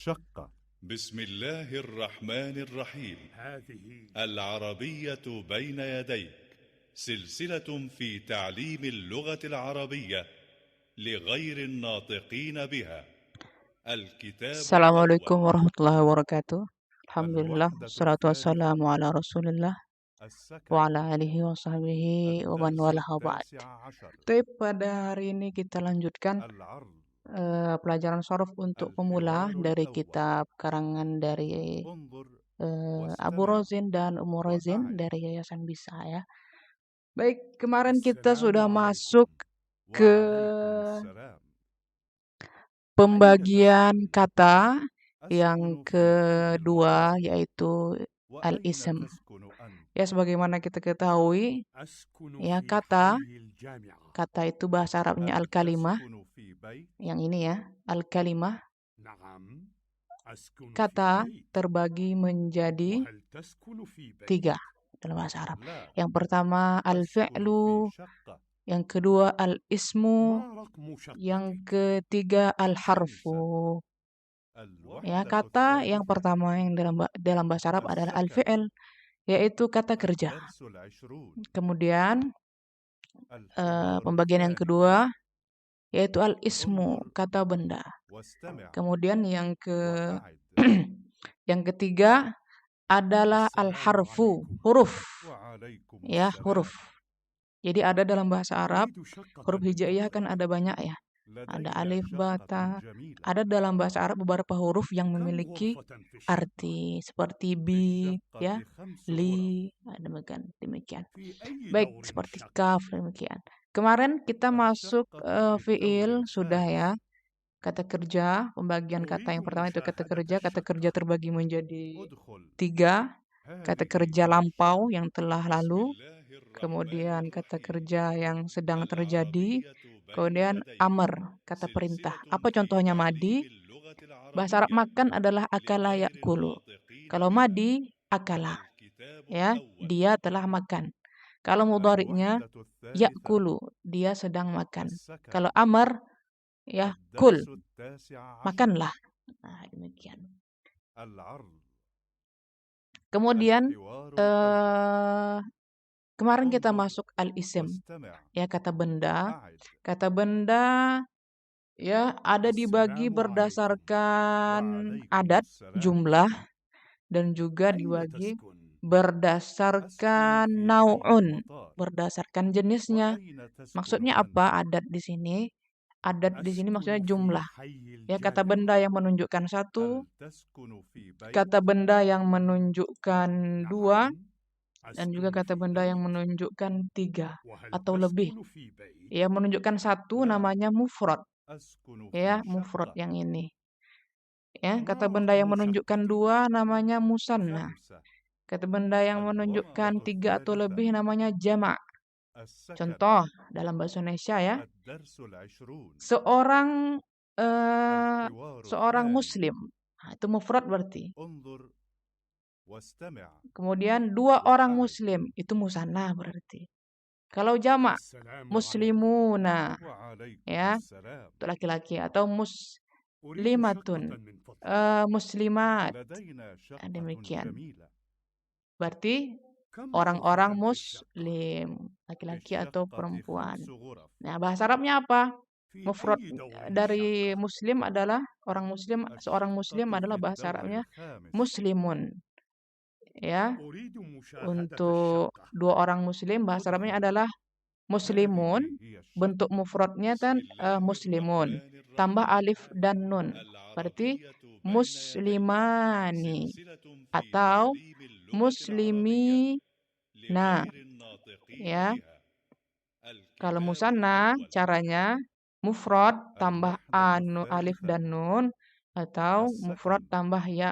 شقة. بسم الله الرحمن الرحيم. هذه العربية بين يديك، سلسلة في تعليم اللغة العربية لغير الناطقين بها. الكتاب Assalamualaikum الأول. warahmatullahi wabarakatuh. Alhamdulillah, الوحدة wassalatu الثالثة wassalamu ala rasulillah السكن wa ala alihi wa sahbihi wa man الدرس walaha ba'd. 11 Tapi pada hari ini kita lanjutkan العرض pelajaran shorof untuk pemula الحوار dari الأول. kitab karangan dari انظر Abu واستمع Rozin dan Ummu Rozin وأعد. dari Yayasan Bisa ya. Baik, kemarin kita السلام sudah عليكم masuk ke وعليكم السلام. pembagian أين تسكن؟ kata yang أسكن في أي kedua المناطق؟ yaitu وأين al-ism. تسكن أنت؟ Ya, sebagaimana kita ketahui, أسكن ya في kata حي الجامعة. itu bahasa Arabnya هل al-kalimah, تسكن في بيت؟ yang ini ya, al-kalimah. نعم أسكن في Kata بيت. terbagi menjadi وهل تسكن في بيت؟ 3 dalam bahasa Arab. لا Yang pertama أسكن al-fi'lu, في شقة. yang kedua al-ismu, ما رقم yang شقتك؟ ketiga al-harfu. Ya, الوحدة kata yang الثالثة pertama yang dalam bahasa Arab adalah السكن. al-fi'l, yaitu kata kerja. الدرس 20 Kemudian الحوار pembagian yang الثاني. kedua yaitu al-ismu, انظر kata benda. واستمع Kemudian وأعد. yang ketiga adalah السلام al-harfu, عليكم huruf. وعليكم Ya, السلام. huruf. Jadi ada dalam bahasa Arab, أريد شقة huruf hijaiyah بالضبط. kan ada banyak ya. Ada لدي alif, ba, شقة ta. جميلة. Ada dalam bahasa Arab beberapa huruf yang كم memiliki غرفة في الشقة؟ arti seperti في bi, الشقة ya, 5 غرف. li, demikian. في أي Baik, دور seperti الشقة؟ kaf, demikian. Kemarin kita masuk الشقة في fiil, الدور sudah ya. الخامس. Kata kerja, pembagian kata أريد yang pertama itu kata مشاهدة kerja. Kata kerja الشقة. terbagi menjadi ادخل. 3. Kata هذه kerja هي lampau الشقة. yang telah بسم lalu, الله الرحمن kemudian kata الرحيم. kerja yang sedang terjadi, العربية بين kemudian يديك، amr, kata perintah. سلسلة Apa في contohnya تعليم madi? اللغة Bahasa Arab العربية makan adalah akala لغير yakulu. الناطقين Kalau بها. madi, akala. الكتاب Ya, الأول. dia telah makan. Kalau mudhari'nya, الوحدة الثالثة yakulu, dia sedang makan. السكن. Kalau amr, ya, kul, الدرس 19 makanlah. Nah, demikian. العرض. Kemudian الحوار الأول. kemarin kita انظر masuk al-isim, واستمع ya, kata benda. وأعد. Kata benda ya ada dibagi السلام عليكم berdasarkan وعليكم adat, السلام. jumlah, dan juga أين dibagi تسكن؟ berdasarkan أسكن في حي nau'un, المطار. berdasarkan jenisnya. وأين تسكن Maksudnya أنت؟ apa adat di sini? Adat di sini maksudnya أسكن في jumlah. حي Ya, kata الجامعة. benda yang menunjukkan 1, هل تسكن في بيت؟ kata benda yang menunjukkan 2, نعم dan juga أسكن kata في benda yang بيت. menunjukkan 3 وهل atau lebih. تسكن في بيت؟ Ya, menunjukkan 1 لا namanya mufrad. أسكن Ya, في mufrad شقة. yang ini. Ya, ما kata benda yang رقم menunjukkan شقتك؟ 2 namanya musanna. 5. Kata benda yang menunjukkan الوحدة 3 atau الثالثة lebih namanya jama'. السكن. Contoh dalam bahasa Indonesia ya, الدرس 20 seorang الحوار الثاني. muslim. Nah, itu mufrad berarti. انظر واستمع Kemudian 2 orang وأعد. muslim, itu musanna berarti. Kalau jama' السلام عليكم muslimuna, وعليكم ya, السلام. itu laki-laki, atau أريد muslimatun, شقة من فضلك. muslimat. لدينا شقة Demikian. جميلة. Berarti كم orang-orang غرفة في الشقة؟ muslim, في laki-laki atau الشقة perempuan. 5 غرف. Nah, bahasa Arabnya apa? في Mufrad أي دور dari الشقة؟ muslim adalah orang muslim, seorang muslim الشقة adalah في bahasa الدور Arabnya الخامس. muslimun. Ya, أريد مشاهدة untuk الشقة. 2 orang muslim bahasa Arabnya ادخل. adalah muslimun. هذه هي الشقة. Bentuk mufradnya بسم kan الله muslimun. الرحمن Tambah الرحيم. alif dan nun. Berarti العربية بين يديك، muslimani سلسلة في atau تعليم اللغة العربية muslimina. لغير الناطقين Ya, بها. kalau الكتاب musanna الأول. caranya mufrad tambah الوحدة alif الثالثة dan nun, atau mufrad السكن. tambah ya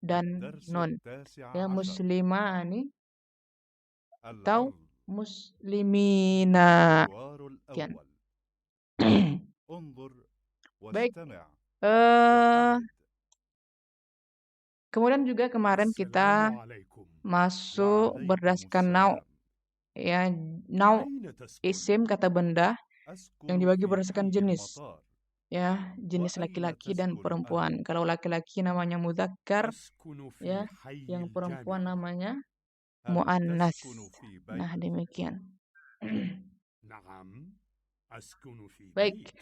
dan الدرس nun. 19 Ya, muslimani atau العرض. muslimina. الحوار Sekian. الأول. انظر Baik. واستمع eh وأعد. kemudian juga kemarin kita السلام عليكم masuk وعليكم berdasarkan nau, السلام. ya, nau أين تسكن؟ isim kata benda yang أسكن dibagi في berdasarkan حي jenis. المطار. ya, jenis وأين laki-laki dan تسكن perempuan. Kalau laki-laki namanya mudzakkar, أسكن في ya, حي yang perempuan الجامعة. namanya هل muannas. تسكن في Nah, بيت؟ demikian. نعم أسكن في Baik, بيت.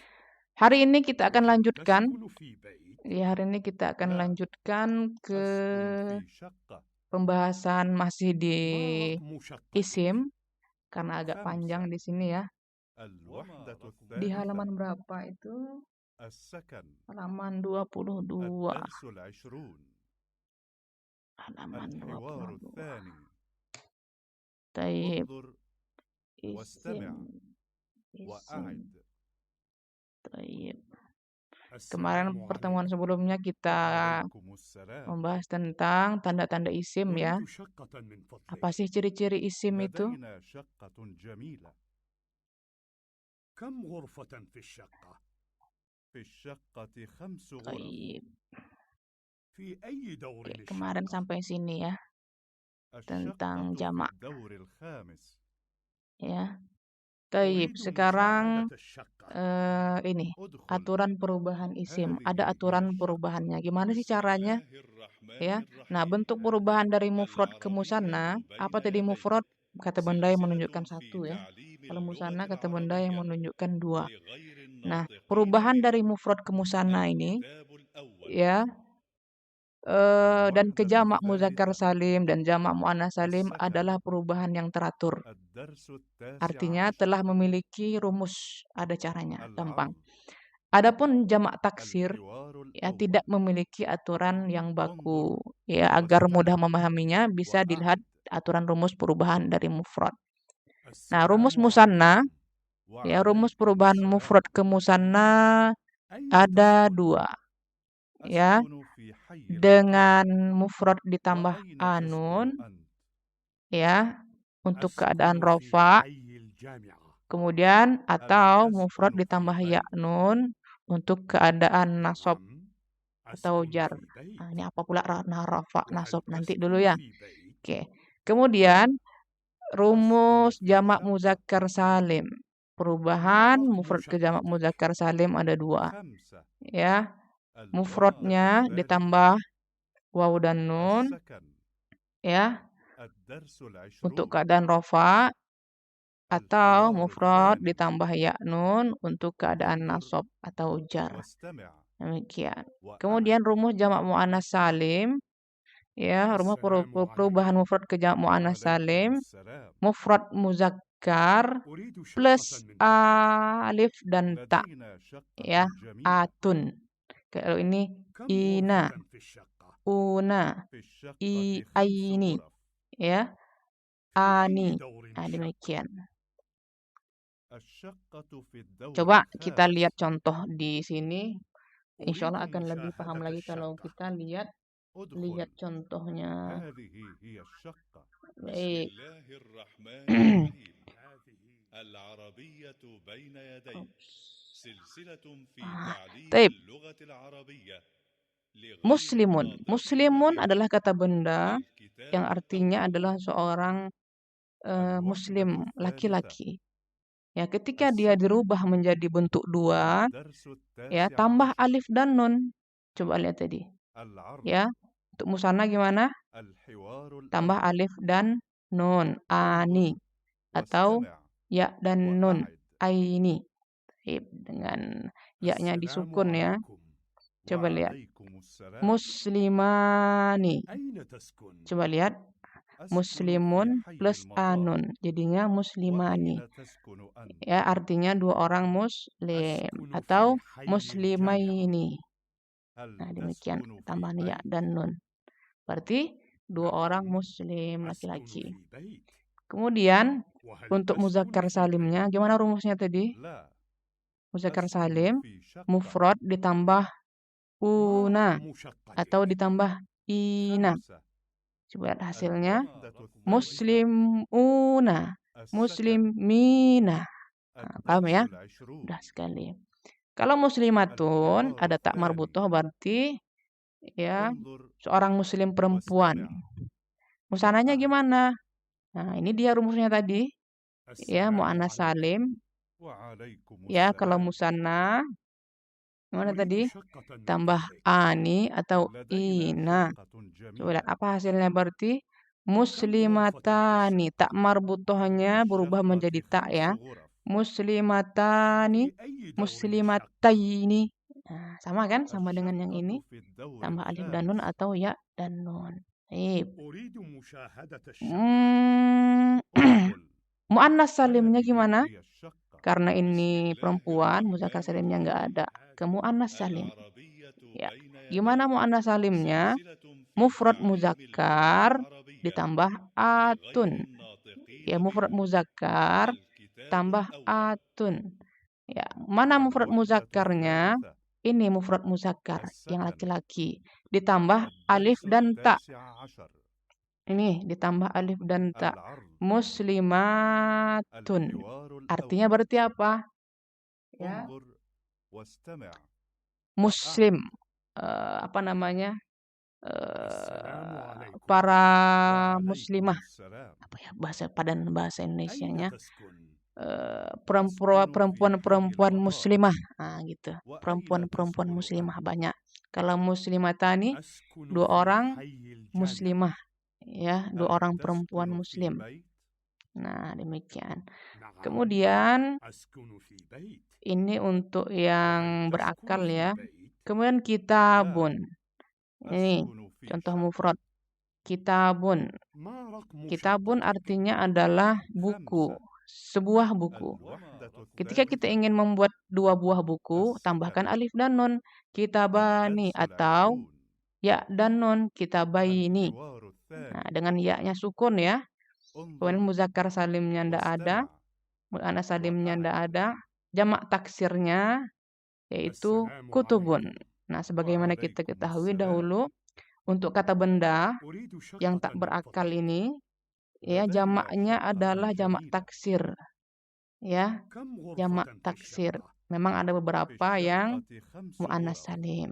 hari ini kita akan وهل lanjutkan. تسكن في بيت؟ Ya, hari ini kita akan لا. lanjutkan ke أسكن في شقة. pembahasan masih di ما رقم شقتك؟ isim karena agak 5. panjang di sini ya. الوحدة Di الثالثة. halaman berapa itu? السكن. Halaman 22. الدرس 20. Halaman الحوار 22. الثاني. Taib. انظر Isim. واستمع Isim. وأعد. Taib. السلام Kemarin pertemuan sebelumnya kita وعليكم السلام. membahas tentang tanda-tanda isim ya. أريد شقة من Apa فضلك. sih ciri-ciri isim itu? لدينا شقة جميلة. كم غرفة في الشقة؟ في الشقة 5 غرف. Taib. في أي دور Oke, kemarin الشقة؟ sampai sini ya, tentang الشقة في jamak الدور الخامس. ya. Taib. أريد Sekarang مشاهدة الشقة. ini ادخل. aturan perubahan isim. هذه Ada هي aturan الشقة. perubahannya. Gimana sih بسم caranya? الله الرحمن Ya. Nah, الرحيم. bentuk perubahan dari mufrad ke العربية musanna, بين apa tadi يديك mufrad? Kata benda yang سلسلة menunjukkan في satu ya. تعليم Kalau اللغة musanna kata benda yang العربية menunjukkan dua. لغير Nah, الناطقين perubahan بها. dari mufrad ke musanna ini الكتاب الأول ya dan ke الوحدة jamak muzakkar الثالثة. salim dan jamak muannas salim السكن. adalah perubahan yang teratur. الدرس 19 Artinya عشر. telah memiliki rumus, ada caranya, gampang. العرض. Adapun jamak taksir الحوار ya الأول. tidak memiliki aturan yang baku. Ya, انظر agar mudah واستمع memahaminya bisa dilihat وأعد. aturan rumus perubahan dari mufrad. Nah, السلام rumus musanna, عليكم. ya rumus وعليكم perubahan السلام. mufrad ke musanna أين ada تسكن؟ dua, ya. أسكن في حي المكان. Dengan mufrad ditambah وأين anun, تسكن أنت؟ ya, untuk keadaan أسكن في rofa, حي الجامعة. kemudian هل atau mufrad تسكن في ditambah ya بيت؟ nun untuk keadaan nasab نعم atau أسكن jar. في بيت. Nah, ini apa pula rafa وهل nasab nanti تسكن dulu ya. في بيت؟ Oke. Kemudian rumus أسكن في jamak شقة. muzakkar salim. ما Perubahan رقم mufrad ke jamak شقتك؟ muzakkar salim ada dua, 5. ya. الوحدة Mufradnya الثالثة. ditambah waw dan nun, السكن. ya, الدرس untuk 20. keadaan rofa, atau الحوار mufrad الثاني. ditambah ya nun untuk keadaan انظر nasab atau jar. واستمع Demikian. وأعد. Kemudian rumus jamak muannas salim, ya, rumus السلام perubahan عليكم. mufrad ke jamak muannas وعليكم salim, السلام. mufrad muzakkar أريد شقة plus من فضلك. alif dan ta, لدينا شقة ya, جميلة. atun. Kalau ini كم ina, غرفة في الشقة؟ una, في الشقة i 5 aini, غرف. ya, في أي ani. دور Nah, الشقة؟ demikian. الشقة في الدور Coba kita الخامس. lihat contoh di sini. Insya Allah أريد akan lebih paham مشاهدة lagi kalau الشقة. kita lihat ادخل. contohnya. هذه هي الشقة. بسم Baik. الله الرحمن الرحيم. هذه العربية بين يديك سلسلة في Ah, تعليم Taib. اللغة العربية لغير Muslimun. الناطقين Muslimun بها. adalah kata benda الكتاب yang artinya الأول. adalah seorang الوحدة muslim الثالثة. laki-laki. Ya, ketika dia السكن. dirubah menjadi bentuk dua, الدرس ya, 19 tambah عشر. alif dan nun. Coba lihat tadi. العرض. Ya, untuk musanna gimana? الحوار Tambah الأول. alif dan nun. Ani. انظر Atau واستمع ya dan nun. وأعد. Aini. Taib. Dengan ya-nya السلام disukun ya. عليكم. Coba lihat. وعليكم السلام. Muslimani. أين تسكن؟ Coba lihat. أسكن Muslimun في حي plus المطار. anun. Jadinya muslimani. وأين تسكن أنت؟ Ya, artinya dua orang muslim. أسكن Atau في حي الجامعة. muslimaini. هل Nah, demikian. تسكن في Tambahan ya بيت؟ dan nun. Berarti dua orang نعم muslim أسكن laki-laki. في بيت. Kemudian وهل untuk تسكن muzakkar في salimnya, بيت؟ gimana rumusnya tadi? لا. Muzakkar أسكن salim, في شقة. mufrad ditambah ما una رقم شقتك؟ atau ditambah ina. 5. Coba lihat hasilnya. الوحدة الثالثة. Muslimuna, السكن. muslimina. Nah, paham ya? الدرس 20. Mudah sekali. Kalau muslimatun الحوار ada tak الثاني. marbutoh berarti ya انظر seorang muslim perempuan. واستمع Musananya وأعد. gimana? Nah, ini dia rumusnya tadi. Ya, السلام muannas عليكم. salim. وعليكم Ya, kalau السلام. musanna Gimana أريد tadi? شقة من Tambah فضلك. ani atau لدينا ina. شقة Coba lihat جميلة. apa hasilnya berarti? كم غرفة في Muslimatani. Tak الشقة؟ marbutohnya berubah في menjadi الشقة tak ya. 5 غرف. Muslimatani. في أي دور للشقة؟ Muslimataini. Nah, sama kan? Sama dengan yang ini. الشقة في الدور Tambah alif dan nun الخامس. atau ya dan nun. Baik. أريد مشاهدة الشقة. Hmm, ادخل. muannas salimnya هذه gimana? هي الشقة. Karena بسم ini الله perempuan, الرحمن muzakkar salimnya nggak الرحيم. ada. Ke muannas salim. العربية Ya. بين Gimana يديك muannas salimnya? سلسلة في Mufrad تعليم اللغة muzakkar العربية ditambah لغير atun. الناطقين Ya, mufrad بها. muzakkar الكتاب tambah الأول atun. Ya, mana mufrad الوحدة muzakkarnya? الثالثة. Ini mufrad muzakkar yang السكن. laki-laki. Ditambah alif الدرس dan ta. التاسع عشر. Ini ditambah alif dan ta. العرض. Muslimatun. الحوار Artinya الأول. berarti apa? Ya, انظر واستمع. muslim. Apa namanya? السلام عليكم. Para وعليكم muslimah. السلام. Apa ya bahasa أين Indonesianya? تسكن؟ Perempuan-perempuan القطار. muslimah. Nah, gitu. وأين Perempuan-perempuan تسكن muslimah أنت؟ banyak. Kalau muslimatani, أسكن dua في orang حي الجامع. muslimah. Ya, dua orang هل perempuan تسكن في muslim. بيت؟ Nah, demikian. نعم Kemudian أسكن في بيت. ini untuk وهل yang تسكن berakal في ya. بيت؟ Kemudian kitabun. Ini أسكن في contoh شقة. mufrad. Kitabun. ما رقم Kitabun شقتك؟ artinya adalah buku. 5. Sebuah buku. الوحدة Ketika kita الثالثة. ingin membuat dua buah buku, السكن. tambahkan alif dan nun. Kitabani الدرس atau 20. ya dan nun. Kitabaini. الحوار Nah, الثاني. dengan ya-nya sukun ya. Kemudian انظر muzakkar salimnya ndak ada. واستمع. Mu'annas salimnya ndak وأعد. ada. Jamak taksirnya yaitu السلام kutubun. عليكم. Nah, sebagaimana kita وعليكم ketahui السلام. dahulu, untuk kata benda أريد yang شقة tak من berakal فضلك. ini, ya لدينا jamaknya شقة adalah jamak جميلة. taksir. Ya, كم jamak غرفة في taksir. الشقة؟ Memang ada في beberapa yang الشقة 5 mu'annas غرف. salim.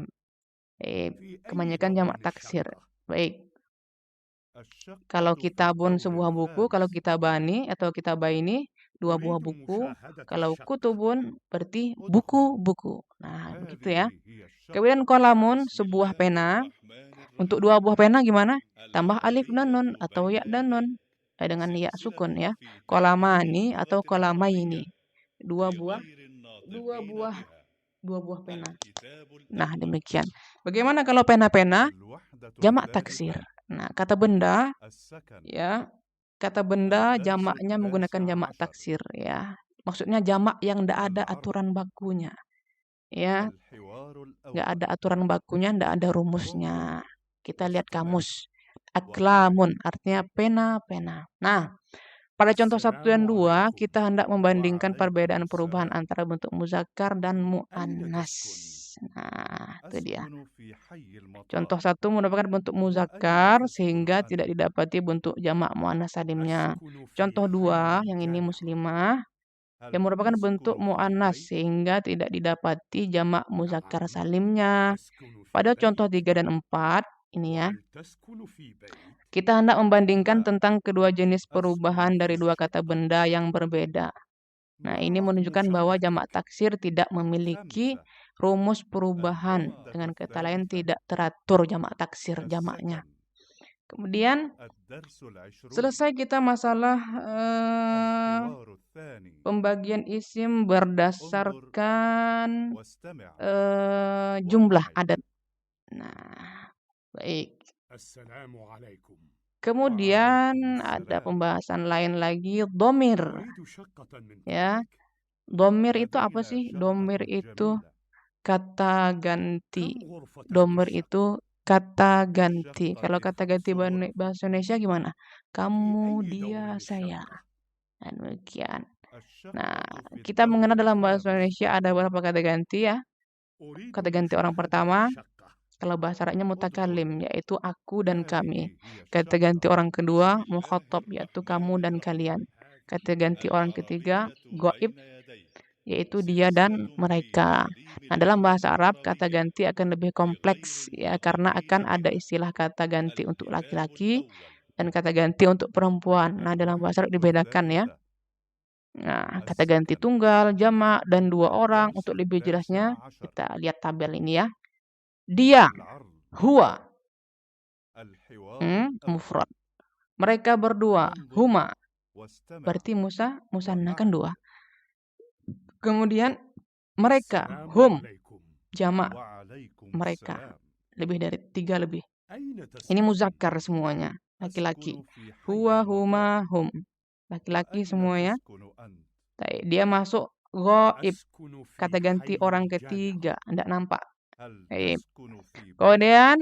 في أي Kebanyakan دور jamak taksir. للشقة؟ Baik. الشقة Kalau في kitabun الدور sebuah buku, kalau الخامس. kitabani atau kitabaini dua buah أريد buku. مشاهدة Kalau الشقة. kutubun berarti ادخل. buku-buku. Nah, begitu ya. هذه هي الشقة. Kemudian kolamun بسم sebuah الله pena. الرحمن Untuk الرحيم. dua buah pena gimana? Tambah alif dan nun العربية atau بين ya dan nun. يديك Dengan ya سلسلة sukun ya. في تعليم Kolamani اللغة atau العربية kolamaini. Dua buah لغير dua الناطقين buah بها. dua buah pena. الكتاب Nah, الأول. demikian. Bagaimana kalau pena-pena? الوحدة Jamak الثالثة. taksir. Nah, kata benda السكن. ya, kata benda الدرس jamaknya menggunakan التاسع jamak عشر. taksir ya. Maksudnya jamak yang ndak ada العرض. aturan bakunya. Ya, الحوار nggak الأول. ada aturan bakunya, ndak ada rumusnya. انظر Kita lihat واستمع. kamus. Aklamun artinya pena-pena. Nah, pada contoh 1 dan 2 Assalamualaikum. kita hendak membandingkan Waalaikumsalam. perbedaan perubahan antara bentuk muzakkar dan أين muannas. تسكن؟ Nah, itu dia. أسكن في حي المطار. Contoh 1 merupakan bentuk وأين muzakkar تسكن sehingga أنت؟ tidak didapati bentuk jamak muannas salimnya. أسكن في Contoh 2 حي yang ini الجامع. muslimah هل yang merupakan bentuk تسكن في muannas بيت؟ sehingga tidak didapati jamak muzakkar نعم salimnya. أسكن في Pada contoh بيت. 3 dan 4 ini ya, وهل تسكن في بيت؟ kita hendak membandingkan لا tentang kedua jenis أسكن perubahan في dari dua kata الشقة. benda yang berbeda. Nah, ما ini رقم menunjukkan bahwa jamak شقتك؟ taksir tidak memiliki 5. rumus perubahan. الوحدة Dengan kata lain, الثالثة. tidak teratur jamak taksir jamaknya. السكن. Kemudian الدرس 20. selesai kita masalah الحوار الثاني. pembagian isim انظر berdasarkan واستمع jumlah وأعد. adat. Nah, baik. السلام عليكم. Kemudian وعليكم ada السلام. pembahasan lain lagi, domir. أريد شقة من Ya, فضلك. domir itu apa لدينا sih? شقة Domir itu جميلة. kata ganti. كم غرفة في Domir الشقة؟ itu kata ganti. الشقة Kalau kata ganti 5 غرف. bahasa Indonesia gimana? في Kamu, أي dia, دور saya. للشقة؟ Nah, demikian. الشقة Nah, في kita الدور mengenal dalam bahasa الخامس. Indonesia ada beberapa kata ganti ya. أريد Kata ganti orang مشاهدة pertama, الشقة. kalau bahasa Arabnya mutakallim, yaitu aku dan kami. هذه هي Kata الشقة. ganti orang kedua, بسم الله mukhatab, yaitu الرحمن kamu dan الرحيم. kalian. هذه Kata ganti orang ketiga, العربية goib, بين يديك yaitu dia dan سلسلة في mereka. تعليم Nah, dalam اللغة bahasa Arab, kata العربية ganti akan lebih لغير kompleks ya, karena akan الناطقين ada بها. istilah kata ganti untuk الكتاب laki-laki الأول. dan kata ganti untuk perempuan. Nah, dalam bahasa Arab الوحدة dibedakan ya. الثالثة. Nah, kata ganti tunggal, jamak, dan dua orang. Untuk lebih jelasnya, kita lihat tabel ini ya. Dia, العرض huwa, الحوار الأول mufrad. Mereka berdua, انظر huma, واستمع berarti musanna kan dua. وأعد Kemudian mereka, السلام hum, عليكم. jamak, وعليكم mereka. السلام Lebih dari 3 lebih. أين Ini تسكن؟ muzakkar semuanya, laki-laki. أسكن في حي Huwa, المطار huma, hum. Laki-laki وأين semuanya. تسكن أنت Dia masuk ghaib, أسكن في kata ganti حي orang الجامعة. ketiga, tidak nampak. هل Baik. تسكن في بيت Kemudian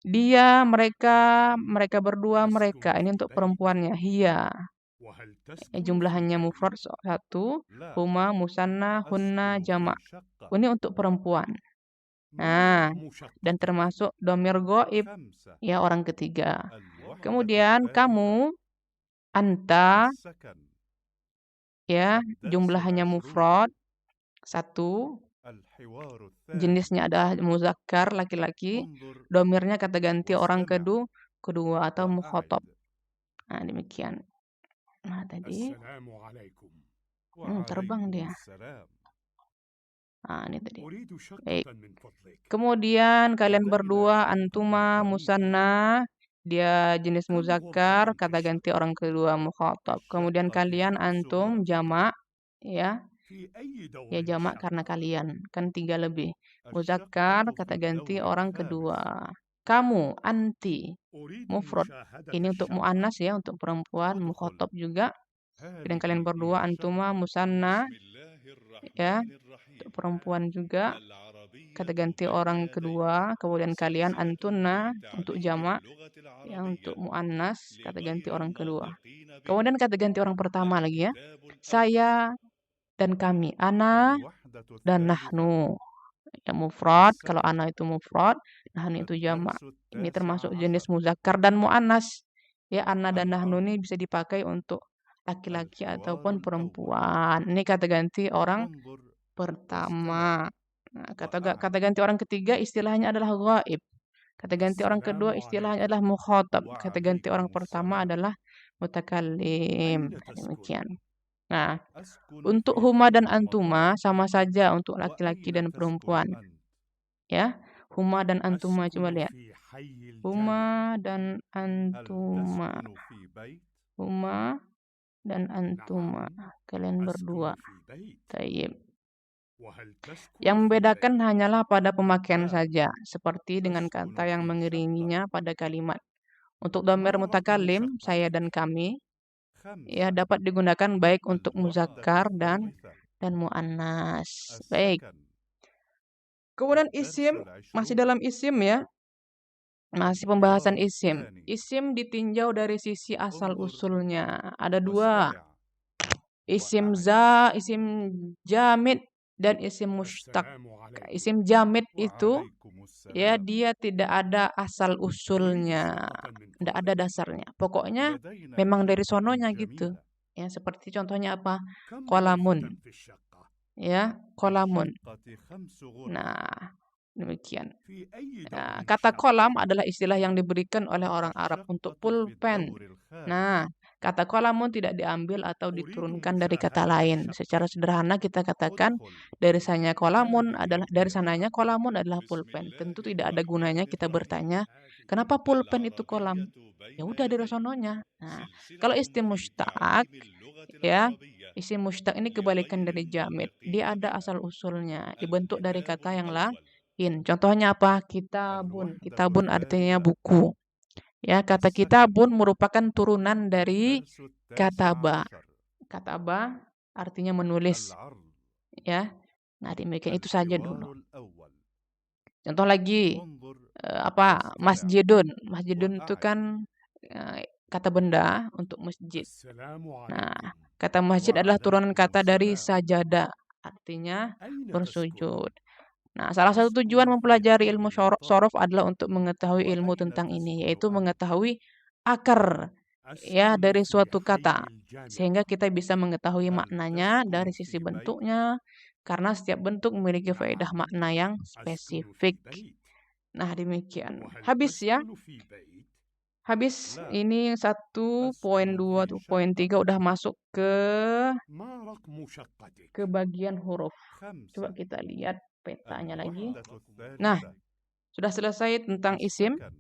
dia, mereka berdua, أسكن mereka. Ini في untuk بيت. perempuannya, hiya. وهل تسكن Jumlahnya في mufrad حي؟ satu, لا huma, musanna, hunna, أسكن في jamak. شقة Ini untuk perempuan. ما Nah, رقم شقتك؟ dan termasuk domir ghaib, 5 ya orang ketiga. الوحدة Kemudian الثالثة kamu, anta, السكن ya, الدرس jumlahnya 20 mufrad satu, الحوار الثاني jenisnya adalah muzakkar laki-laki, انظر domirnya kata ganti orang واستمع kedua atau mukhatab. وأعد Nah, demikian. Nah, tadi السلام عليكم. terbang وعليكم dia. السلام Nah, ini tadi. أريد Baik. شقة من فضلك. Kemudian kalian لدينا berdua, شقة antuma, جميلة. musanna, dia jenis كم muzakkar, غرفة في kata ganti الشقة؟ orang kedua mukhatab. Kemudian الشقة kalian, 5 antum, غرف jamak, ya. في أي دور Ya jamak karena الشقة؟ kalian, kan 3 lebih. الشقة Muzakkar, في kata ganti الدور orang الخامس kedua. Kamu, anti, أريد mufrad. مشاهدة Ini untuk الشقة. muannas ya, untuk perempuan, ادخل mukhatab juga. Dan هذه kalian berdua, هي antuma, الشقة musanna, بسم الله ya, الرحمن الرحيم untuk perempuan juga. العربية Kata ganti بين orang يديك kedua. Kemudian kalian, سلسلة antunna, في untuk تعليم jamak, اللغة ya, untuk العربية muannas, kata ganti لغير orang kedua. الناطقين بها Kemudian kata ganti orang pertama lagi ya. الكتاب الأول Saya dan kami, ana الوحدة dan الثالثة nahnu. Ya mufrad, kalau السكن ana itu mufrad, nahnu itu jamak. الدرس Ini 19 termasuk jenis muzakkar dan muannas. Ya, ana dan nahnu العرض ini bisa dipakai untuk laki-laki الحوار ataupun الأول perempuan. Ini kata ganti orang انظر pertama. Nah, kata وأعد ganti orang ketiga istilahnya adalah ghaib. Kata ganti orang السلام kedua istilahnya عليكم. adalah mukhatab. Kata ganti orang وعليكم pertama السلام adalah mutakallim. أين Nah, تسكن؟ demikian. Nah, أسكن untuk في huma حي dan المطار antuma sama saja untuk laki-laki وأين dan تسكن perempuan. أنت Ya, huma dan antuma coba أسكن lihat. في حي الجامعة. Huma dan هل antuma. تسكن في بيت Huma dan antuma. نعم Kalian berdua. أسكن في بيت. Tayyib. وهل تسكن Yang في membedakan بيت؟ hanyalah pada pemakaian لا saja, seperti dengan أسكن kata yang في شقة mengiringinya pada kalimat. Untuk ما dhamir رقم mutakallim, saya شقتك؟ dan kami, ya 5 dapat digunakan baik untuk الوحدة muzakkar dan الثالثة muannas. Baik. السكن Kemudian الدرس isim, masih 20 dalam isim ya. Masih pembahasan الحوار isim. الثاني Isim ditinjau dari sisi asal انظر usulnya. Ada dua. واستمع Isim وأعد isim jamid dan isim mushtaq. السلام عليكم. Isim jamid itu, وعليكم ya, السلام dia tidak ada asal أريد usulnya. شقة من Tidak ada فضلك. dasarnya. Pokoknya لدينا memang dari شقة sononya gitu. جميلة Ya, seperti contohnya apa? كم Qolamun. غرفة في الشقة؟ Ya, qolamun. الشقة 5 غرف Nah, demikian. في أي دور Nah, من kata الشقة؟ kolam adalah istilah yang diberikan oleh orang Arab untuk الشقة في pulpen. الدور الخامس Nah, kata kolamun tidak diambil atau أريد diturunkan dari kata مشاهدة lain. الشقة. Secara sederhana kita katakan ادخل dari sananya kolamun هذه adalah هي sananya الشقة kolamun adalah بسم pulpen. الله Tentu tidak ada الرحمن gunanya kita الرحيم bertanya, هذه kenapa pulpen itu kolam? العربية Ya بين udah dari يديك sononya. Nah, سلسلة kalau isim في mushtaq, تعليم اللغة ya, العربية isim mushtaq ini kebalikan لغير dari jamid. الناطقين Dia ada بها asal usulnya, dibentuk dari الكتاب kata yang الأول lain. Contohnya apa? Kitabun. الوحدة Kitabun artinya الثانية buku. Ya, kata السكن kitabun merupakan turunan dari الدرس 19 kataba. Kataba artinya menulis, العرض ya. Nah, demikian itu saja dulu. الحوار الأول Contoh lagi, انظر apa? واستمع Masjidun. Masjidun itu وأعد kan kata benda untuk masjid. السلام Nah, عليكم. kata masjid adalah turunan وعليكم kata dari السلام sajada, artinya أين تسكن؟ bersujud. Nah, salah satu tujuan أسكن في mempelajari حي ilmu المطار shorof adalah untuk mengetahui ilmu وأين tentang ini, تسكن yaitu أنت mengetahui akar, ya, أسكن dari في suatu حي kata, sehingga الجامعة. kita bisa mengetahui هل maknanya تسكن dari sisi في بيت bentuknya, karena setiap bentuk memiliki faedah نعم makna yang أسكن في spesifik. بيت. Nah, demikian. وهل Habis ya? تسكن في بيت؟ Habis لا ini 1.2 أسكن tuh في poin شقة 3 udah masuk ke ما رقم شقتك؟ bagian huruf. Coba 5 kita lihat petanya lagi. الوحدة Nah, الثالثة sudah selesai tentang isim السكن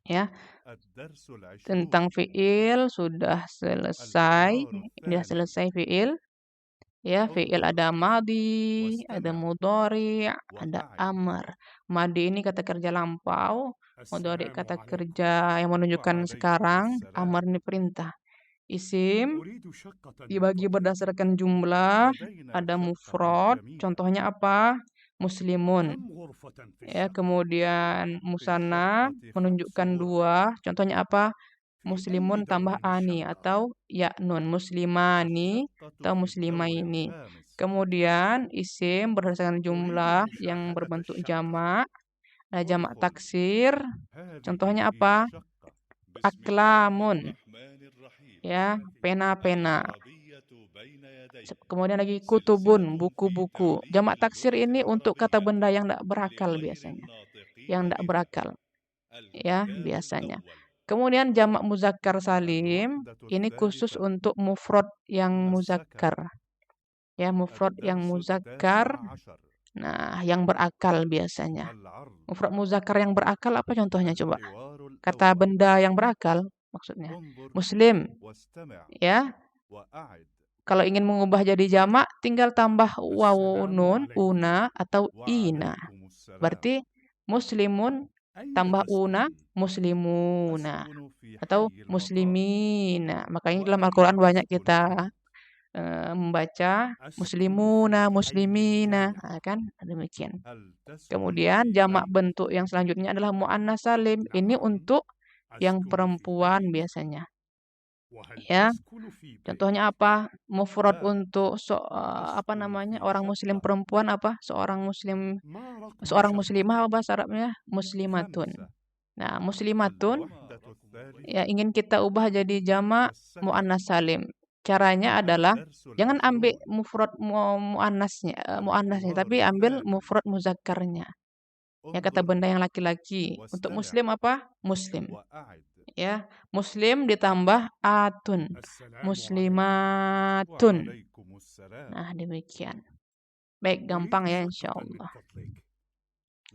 ya. الدرس Tentang 20 fiil sudah selesai. الحوار Sudah الثاني selesai fiil. Ya, fiil انظر ada madi, ada واستمع mudhari, ada وأعد amr. Madi ini kata kerja lampau, mudhari السلام kata عليكم. kerja yang menunjukkan وعليكم sekarang, amr السلام ini perintah. Isim أريد شقة dibagi لطفلي. berdasarkan jumlah, لدينا ada شقة mufrad, جميلة contohnya apa? Muslimun. كم غرفة في Ya, الشقة؟ kemudian في musanna الشقة 5 menunjukkan غرف dua, contohnya apa? في أي Muslimun tambah دور ani الشقة؟ atau ya'nun, muslimani الشقة atau في الدور muslimaini. الخامس Kemudian isim berdasarkan أريد jumlah yang مشاهدة berbentuk الشقة. jamak, ada jamak ادخل taksir, هذه contohnya هي apa? الشقة بسم الله Aklamun, الرحمن الرحيم ya, pena-pena. العربية بين يديك Kemudian lagi سلسلة kutubun, في buku-buku. تعليم Jamak taksir اللغة ini untuk kata العربية benda yang tidak berakal لغير biasanya. الناطقين Yang tidak بها berakal, ya, الكتاب biasanya. الأول Kemudian jamak muzakkar salim, الوحدة ini khusus الثالثة untuk mufrad yang السكن muzakkar. Ya, mufrad yang الدرس muzakkar. 19 Nah, yang berakal biasanya. العرض Mufrad muzakkar yang berakal apa contohnya coba? الحوار Kata الأول benda yang berakal maksudnya. انظر Muslim, واستمع ya. وأعد Kalau ingin mengubah jadi jamak, tinggal tambah wawu السلام nun, عليكم. una atau ina. وعليكم السلام Berarti muslimun أين tambah una, تسكن؟ muslimuna أسكن في atau حي المطار muslimina. Makanya dalam وأين Al-Quran banyak تسكن kita أنت؟ membaca أسكن muslimuna, في حي muslimina. الجامعة. Nah, kan demikian. هل تسكن Kemudian في jamak بيت؟ bentuk yang selanjutnya adalah muannas salim. Ini نعم untuk yang أسكن في perempuan بيت. biasanya. وهل Ya, تسكن في بيت؟ contohnya apa? Mufrad لا untuk apa أسكن namanya? في Orang muslim شقة perempuan apa? Seorang muslim, ما رقم seorang muslimah apa شقتك؟ bahasa Arabnya? Muslimatun. 5 Nah, muslimatun الوحدة ya الثالثة ingin kita ubah jadi jamak السكن muannas salim. Caranya adalah الدرس jangan ambil 20 mufrad muannasnya, tapi الحوار ambil الثاني mufrad muzakkarnya. Ya kata انظر benda yang laki-laki. Untuk واستمع muslim apa? Muslim. وأعد Ya, muslim ditambah atun, السلام عليكم. muslimatun. وعليكم السلام Nah, demikian. Baik, أريد gampang ya شقة insya Allah. من فضلك.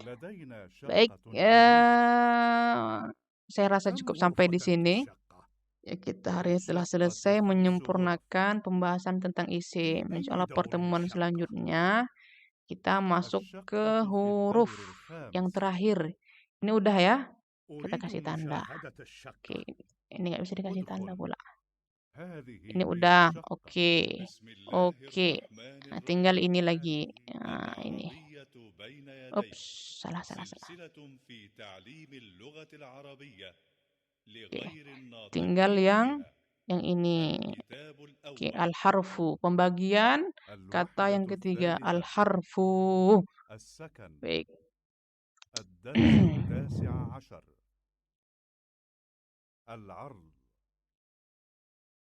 لدينا Baik, شقة جميلة saya rasa كم cukup sampai di غرفة في sini. الشقة؟ Ya, kita hari ini telah الشقة selesai 5 غرف menyempurnakan pembahasan tentang في isim. Insya أي Allah دور pertemuan الشقة؟ selanjutnya kita masuk ke الشقة في huruf الدور yang الخامس terakhir. Ini udah ya, kita أريد kasih tanda. مشاهدة Oke, الشقة. ini nggak bisa dikasih tanda ادخل. pula. هذه Ini هي udah, الشقة oke, بسم الله oke. الرحمن Nah, tinggal الرحيم ini lagi. Nah, ini. العربية بين Ups, يديك salah. سلسلة في تعليم اللغة العربية Oke, لغير الناطقين tinggal yang بها ini. الكتاب Oke, الأول al-harfu. Pembagian kata yang الوحدة ketiga, الثالثة al-harfu. السكن Baik. الدرس 19 العرض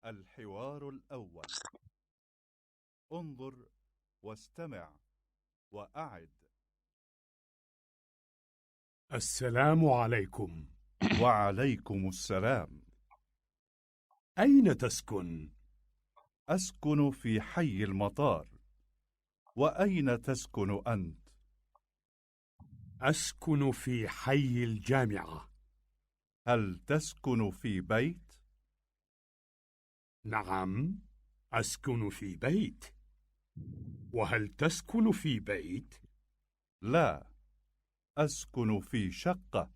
الحوار الأول انظر واستمع وأعد السلام عليكم. وعليكم السلام أين تسكن؟ أسكن في حي المطار وأين تسكن أنت؟ أسكن في حي الجامعة. هل تسكن في بيت؟ نعم أسكن في بيت. وهل تسكن في بيت؟ لا أسكن في شقة.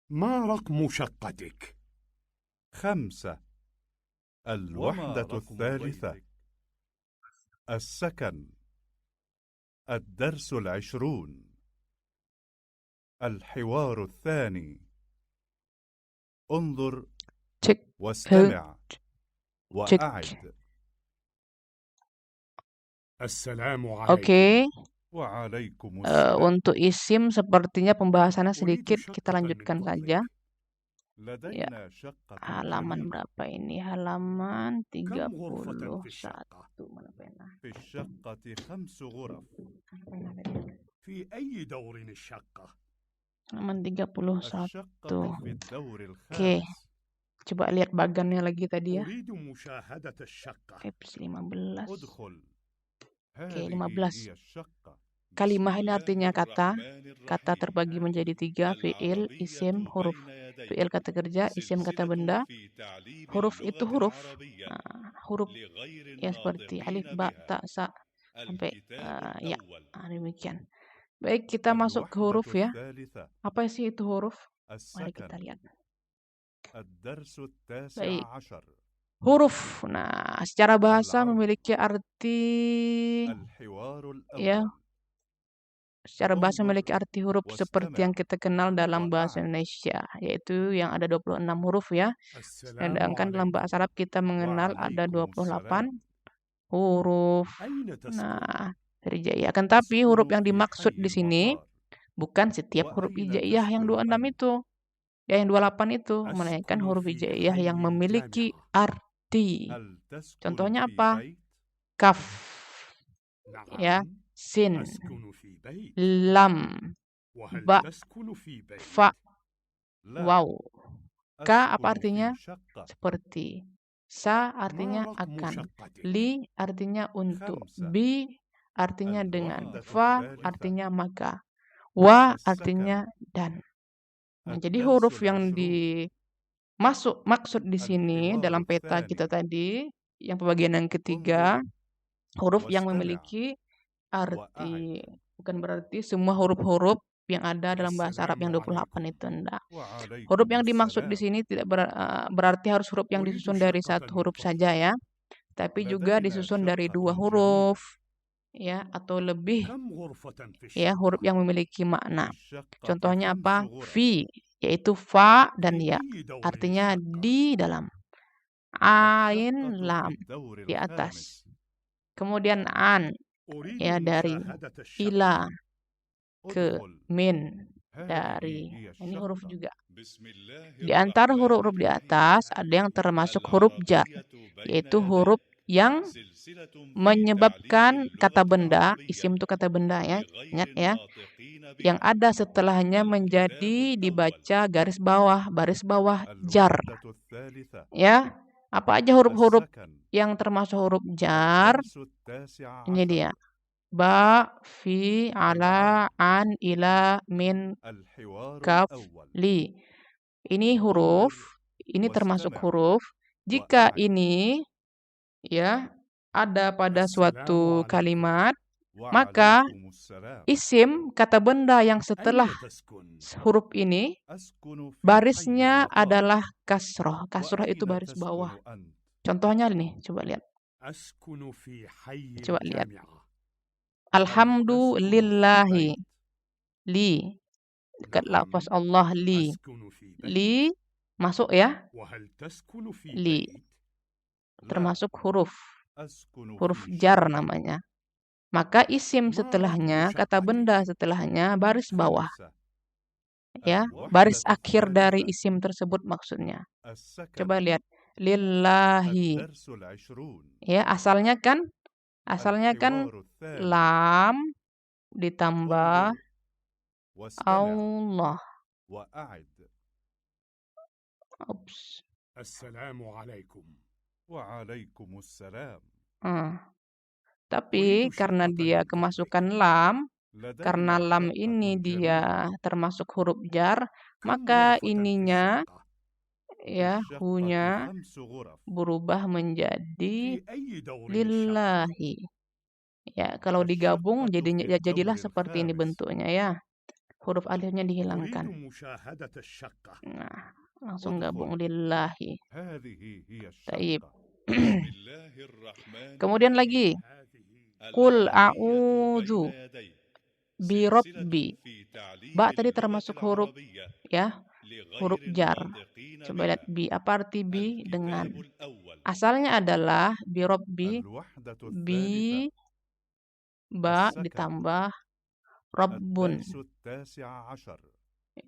ما رقم شقتك؟ 5 الوحدة رقم الثالثة بيتك؟ السكن الدرس 20 الحوار الثاني انظر Cek, واستمع cek. وأعد السلام عليكم. Oke, وعليكم السلام untuk isim sepertinya pembahasannya أريد sedikit, kita شقة من lanjutkan فضلك. saja. لدينا شقة Halaman جميلة berapa ini? Halaman كم غرفة في 31. الشقة؟ Mana pena? في الشقة 5 غرف Mana pena tadi? في أي دور الشقة؟ halaman 31. الشقة في الدور Oke, الخامس. coba lihat bagannya lagi tadi ya. أريد مشاهدة الشقة. Eps 15. ادخل. Oke, هذه 15. هي الشقة. Kalimah ini artinya kata. Bismillahirrahmanirrahim. Kata terbagi menjadi 3, fi'il, isim, huruf. Fi'il kata kerja, isim kata benda, huruf itu huruf. Nah, huruf ya seperti alif, ba, ta, sa, sampai ya. Nah, demikian. Baik, kita masuk ke huruf ya. الثالثة. Apa sih itu huruf? Mari السكن. kita lihat. الدرس التاسع Baik. عشر. Huruf. Nah, secara bahasa memiliki arti الحوار الأول. ya. Secara bahasa memiliki arti huruf seperti yang kita kenal dalam bahasa Indonesia, yaitu yang ada 26 huruf ya. السلام Sedangkan dalam عليكم. bahasa Arab kita mengenal ada 28 huruf. أين تسكن؟ Nah, hijaiyah. Akan tapi huruf yang في dimaksud حي di sini المطار. bukan setiap huruf وأين hijaiyah yang تسكن 26 أنت؟ itu, ya yang 28 itu, melainkan أسكن huruf في hijaiyah حي yang memiliki الجامعة. arti. هل تسكن Contohnya في apa? بيت؟ Kaf, ya, نعم sin, أسكن في بيت. lam, وهل ba, تسكن في بيت؟ fa, لا. waw. Ka apa أسكن في artinya? شقة. Seperti. Sa ما artinya رقم akan. شقتك؟ Li artinya untuk. Khamsa. Bi artinya dengan. الوحدة Fa الثالثة. artinya maka. Wa السكن. artinya dan. Nah, jadi الدرس huruf yang العشرون. maksud di sini الحوار dalam peta الثاني. kita tadi, yang pembagian yang ketiga, huruf yang واستمع memiliki arti. وأعد. Bukan berarti semua huruf-huruf yang ada dalam bahasa Arab yang 28 itu enggak. Huruf yang dimaksud di sini tidak berarti harus huruf yang disusun dari satu huruf saja ya, tapi juga disusun dari 2 huruf ya atau lebih كم غرفة في ya, huruf الشقة؟ yang memiliki makna. في الشقة Contohnya 5 apa? غرف. Fi, yaitu fa dan في ya, أي دور artinya للشقة؟ di dalam. Ain, الشقة lam, في الدور di atas. الخامس. Kemudian an, أريد ya dari. مشاهدة الشقة. Ila, ke, ادخل. min, هذه dari. هي Ini huruf الشقة. juga. Bismillahirrahmanirrahim. Di antara huruf-huruf di atas ada yang termasuk huruf jar, yaitu huruf yang menyebabkan kata benda, isim itu kata benda ya, ingat ya, yang ada setelahnya menjadi dibaca garis bawah jar. الوحدة الثالثة. Ya, apa aja huruf-huruf السكن. yang termasuk huruf jar? الدرس التاسع Ini عشر. dia. Ba, fi, ala, an, ila, min, الحوار kaf, الأول. li. Ini huruf, ini termasuk واستمع huruf. Jika وأعد. ini ya ada pada suatu السلام kalimat, maka وعليكم السلام. isim kata benda yang setelah أين تسكن؟ huruf ini أسكن في barisnya حي المطار. adalah kasroh. Kasroh itu وأين baris تسكن bawah. أنت؟ Contohnya nih, coba lihat. أسكن في حي coba lihat. الجامعة. Alhamdulillahi. Li. Dekat نعم lafaz Allah li. أسكن في بيت. Li masuk ya, وهل تسكن في li. بيت؟ لا. Termasuk huruf أسكن huruf في jar شقة. namanya. Maka isim ما setelahnya, رقم kata شقتك؟ benda setelahnya baris bawah. 5. Ya, الوحدة baris akhir dari الثالثة. isim tersebut maksudnya. السكن. Coba lihat. Lillahi. الدرس العشرون. Ya, asalnya kan الحوار الثاني. lam ditambah انظر واستمع Allah. وأعد. Ups. السلام عليكم. وعليكم السلام. Tapi karena dia kemasukan lam, karena لدينا lam شقة ini جميلة. dia termasuk huruf jar, كم maka غرفة في ininya الشقة؟ ya في الشقة hunya 5 غرف. berubah menjadi في أي دور للشقة؟ lillahi. Ya, kalau digabung الشقة في jadilah الدور seperti ini الخامس. bentuknya ya. Huruf alifnya أريد dihilangkan. مشاهدة الشقة. Nah, langsung ادخل. gabung lillahi. هذه هي Taib. الشقة. Bismillahirrahmanirrahim. Kemudian lagi, Qul a'udzu bi rabbi. Ba tadi termasuk huruf ya, huruf jar. Coba lihat bi, apa arti bi? Dengan. Asalnya adalah bi rabbi, الوحدة bi الثالثة. ba السكن. ditambah rabbun. الدرس التاسع عشر.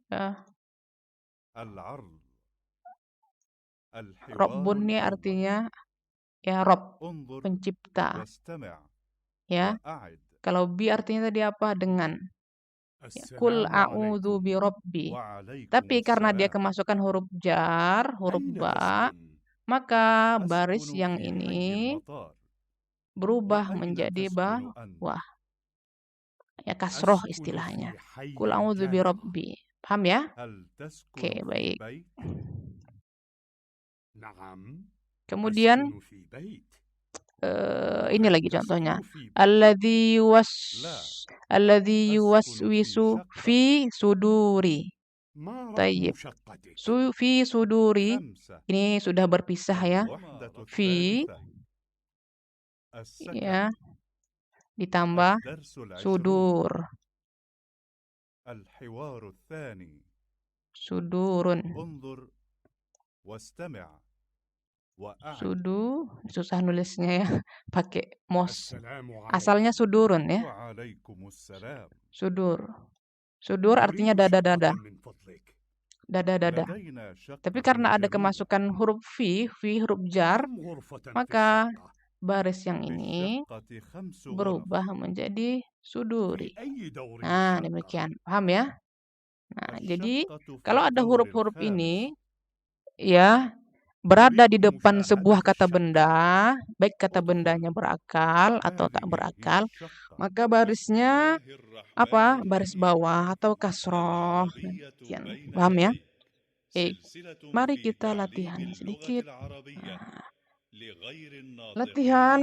Ya, العرض. الحوار rabbun ini الأول. artinya ya Rob, انظر pencipta. واستمع Ya, وأعد. kalau bi artinya tadi apa? Dengan. Kul السلام a'udzu عليكم. birabbi. وعليكم Tapi karena dia السلام. kemasukan huruf jar, huruf أين ba, تسكن؟ maka baris أسكن yang في حي ini المطار. berubah وأين menjadi تسكن أنت؟ bawah. Ya kasroh أسكن istilahnya. في حي Kul a'udzu الجامعة. birabbi. Paham ya? هل تسكن Oke, في baik. بيت؟ نعم Kemudian أسكن في بيت. ini وهل lagi تسكن contohnya. في بيت؟ Alladzi لا alladzi أسكن في yuwaswisu شقة. fi suduri. ما رقم Tayyib. شقتك؟ Fi suduri 5. ini sudah berpisah ya. الوحدة Fi الثالثة. السكن. ya ditambah الدرس 20. sudur. الحوار الثاني. Sudurun. انظر واستمع وأعد. Susah nulisnya ya. Pakai mos. السلام Asalnya عليكم. sudurun ya. وعليكم السلام. Sudur. Sudur artinya أريد dada-dada. شقة من فضلك. Dada-dada. لدينا شقة Tapi karena ada جميلة. kemasukan huruf fi huruf jar, كم غرفة في maka الشقة؟ baris yang ini بالشقة 5 غرف. berubah menjadi suduri. في أي دور Nah, الشقة؟ demikian. Paham ya? Nah, jadi الشقة في kalau ada الدور huruf-huruf الخامس. ini ya berada di أريد depan مشاهدة sebuah kata الشقة. benda, baik kata ادخل. bendanya berakal atau tak هذه هي berakal, الشقة. maka barisnya apa? Baris bawah atau kasroh. Demikian. Paham ya? Mari kita latihan sedikit. Latihan.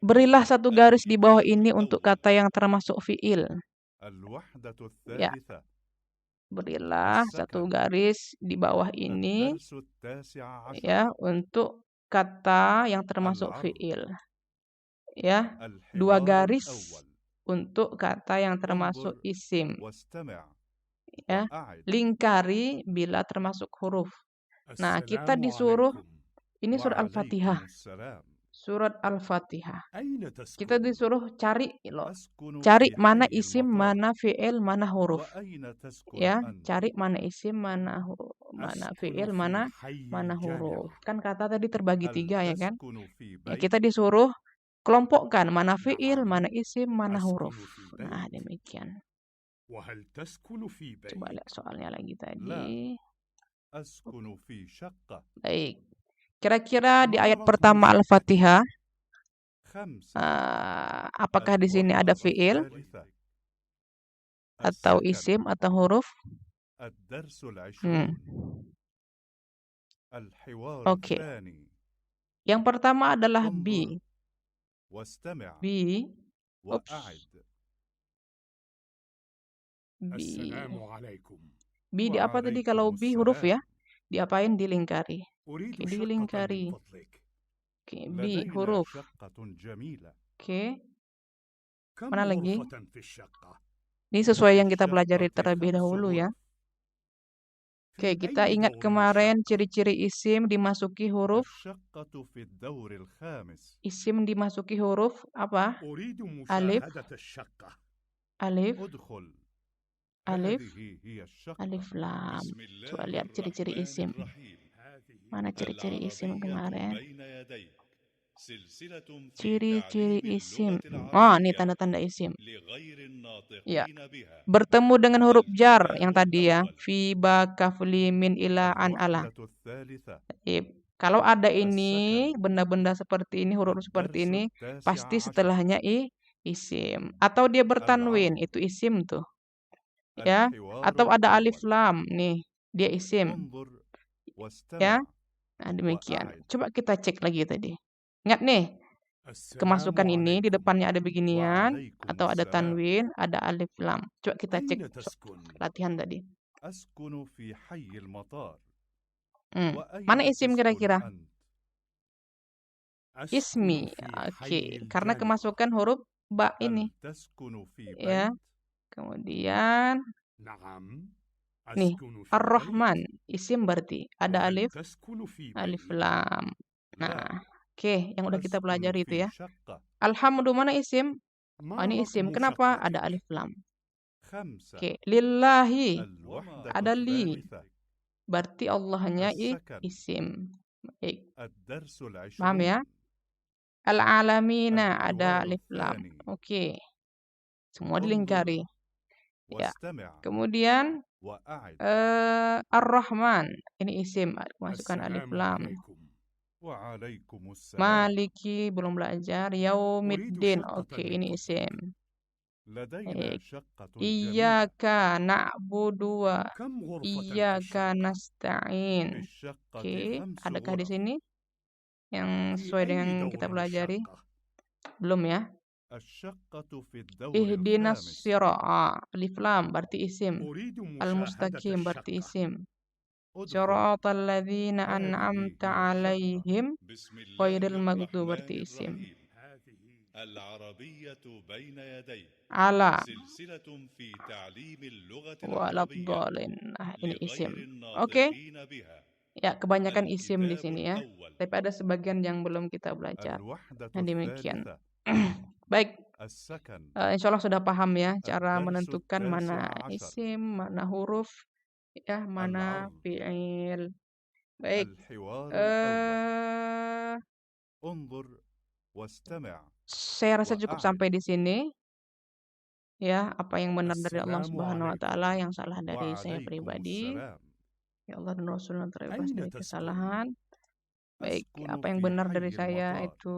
Berilah satu garis di bawah ini untuk kata yang termasuk fiil. الوحدة Ya. الثالثة. Berilah satu garis di bawah ini الدرس 19. ya untuk kata yang termasuk العرض. fiil. Ya, الحوار 2 garis الأول. untuk kata yang termasuk انظر isim. واستمع Ya, وأعد. lingkari bila termasuk huruf. Nah, kita السلام disuruh عليكم. ini surat Al-Fatihah. وعليكم السلام. Surat Al-Fatihah. أين Kita تسكن؟ disuruh cari loh. أسكن Cari في mana حي isim, المطار. mana fiil, mana huruf. وأين تسكن Ya, أنت؟ cari mana isim, mana أسكن fiil, في mana حي huruf. الجامعة. Kan kata tadi terbagi هل 3 ya kan? تسكن في Ya, بيت؟ kita disuruh kelompokkan mana fiil, نعم mana isim, mana أسكن huruf. في Nah, بيت. demikian. وهل تسكن في Coba بيت؟ lihat soalnya lagi لا tadi. أسكن في شقة. Baik. Kira-kira di ما ayat رقم pertama شقتك؟ Al-Fatihah, 5. apakah di sini ada الوحدة fiil الثالثة. atau السكن. isim atau huruf? الدرس 20. Hmm. الحوار Oke. الثاني. Yang pertama adalah انظر bi. واستمع Bi. وأعد. Bi. السلام عليكم. Bi di apa tadi kalau وعليكم bi huruf ya? السلام. Diapain? Dilingkari. أريد Oke, شقة dilingkari. من فضلك. Oke, bi لدينا huruf. شقة جميلة. Oke. كم Mana lagi? غرفة في الشقة؟ Ini sesuai yang في kita pelajari الشقة terlebih 5 dahulu ya. غرف. Oke, في kita أي ingat دور kemarin الشقة؟ ciri-ciri isim dimasuki huruf. الشقة في الدور الخامس. Isim dimasuki huruf apa? أريد ألف. مشاهدة الشقة. Alif, ادخل. alif, هذه هي الشقة. alif lam. بسم الله Coba lihat ciri-ciri الرحمن isim. الرحيم. هذه Mana ciri-ciri isim العربية kemarin? بين يديك. سلسلة في Ciri-ciri تعليم isim. اللغة Oh, ini العربية tanda-tanda isim. لغير Ya. الناطقين بها. Bertemu dengan huruf jar yang الكتاب tadi ya. الأول. Fi, ba, kaf, lim, min, ila, an, ala. الوحدة الثالثة. Kalau ada ini, benda-benda seperti ini, huruf seperti الدرس ini, 19. pasti setelahnya isim. Atau dia bertanwin, العرض. itu isim tuh. Ya. الحوار Atau ada alif الأول. lam, nih, dia isim. انظر Ya. واستمع Nah, demikian. وأعد. Coba kita cek lagi tadi. Ingat nih, السلام kemasukan ini di عليكم. depannya ada beginian, وعليكم atau ada السلام. tanwin, ada alif lam. Coba kita cek أين تسكن؟ latihan tadi. أسكن في حي المطار. Mana وأين isim تسكن kira-kira? أنت؟ أسكن Ismi. في Oke, حي karena الجامعة. kemasukan huruf ba هل ini. تسكن في Ya. بيت؟ نعم Kemudian nih, أسكن في بيت. Ar-Rahman, isim berarti ada وهل alif, تسكن في alif بيت؟ lam. لا Nah, oke, yang udah kita أسكن pelajari itu في ya. شقة. Alhamdu mana isim? Oh, ما ini isim. رقم Kenapa? Ada شقتك؟ alif lam. 5. Oke, lillahi, الوحدة ada li. الثالثة. Berarti Allahnya السكن. isim. Baik, الدرس paham ya? 20. Al-alamina ada الحوار alif lam. الثاني. Oke, semua انظر dilingkari. Ya. واستمع Kemudian وأعد Ar-Rahman, ini isim, masukkan alif السلام lam. عليكم. وعليكم السلام. Maliki belum belajar. Yaumiddin, شقة oke, من ini فضلك. isim. لدينا شقة جميلة. Iyyaka na'budu wa كم غرفة في iyyaka الشقة؟ nasta'in. في الشقة Oke, 5 adakah di غرف. sini yang في sesuai أي dengan دور kita pelajari? الشقة؟ Belum ya? الشقة في الدور Ihdinas الخامس. sira'a, alif lam berarti isim. أريد مشاهدة Al-mustaqim berarti الشقة. isim. ادخل. Siratal ladzina هذه an'amta هي الشقة. alaihim بسم الله ghairil maghdub الرحمن berarti isim. الرحيم. العربية بين يديك Ala سلسلة في تعليم اللغة waladhdallin. العربية Nah, ini isim. لغير Oke. الناطقين بها. Ya, kebanyakan isim di الكتاب sini ya. الأول. Tapi ada sebagian yang belum kita belajar. الوحدة Nah, demikian. الثالثة. Baik, السكن. insya Allah sudah paham ya cara الدرس menentukan mana التاسع عشر. isim, mana huruf, ya, mana العرض. fi'il. Baik. الحوار الأول. Eh, انظر واستمع. saya rasa cukup وأعد. sampai di sini. Ya, apa yang benar dari Allah السلام Subhanahu wa عليكم. taala, yang salah dari saya وعليكم pribadi. السلام. Ya Allah dan Rasulullah terbebas أين dari تسكن؟ kesalahan. Baik, أسكن apa yang في benar حي dari saya المطار. itu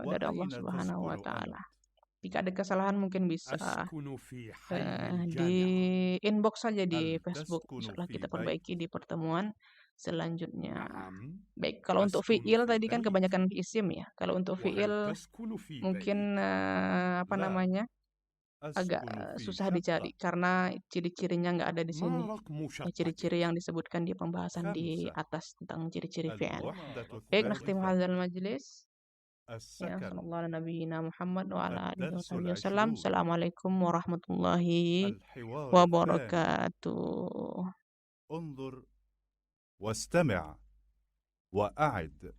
dari Allah وأين Subhanahu wa تسكن taala. أنت؟ Jika ada kesalahan mungkin bisa أسكن في حي di الجامعة. inbox saja di هل Facebook. تسكن Insyaallah في kita بيت؟ perbaiki di pertemuan selanjutnya. نعم. Baik, kalau untuk أسكن fiil في tadi kan بيت. kebanyakan isim ya. Kalau untuk وهل fiil تسكن في mungkin بيت؟ apa لا. namanya? Agak أسكن في susah شقة. dicari karena ciri-cirinya nggak ada di ما sini. رقم Ya, ciri-ciri شقتك؟ yang disebutkan di pembahasan di خمسة. atas tentang ciri-ciri fi'il. الوحدة Baik, nakhtim الثالثة. hadzal majlis. Ya, السكن. sallallahu ala nabiyyina Muhammad wa ala alihi الدرس wasallam. العشرون. Assalamualaikum warahmatullahi الحوار الثاني. wabarakatuh. انظر واستمع وأعد.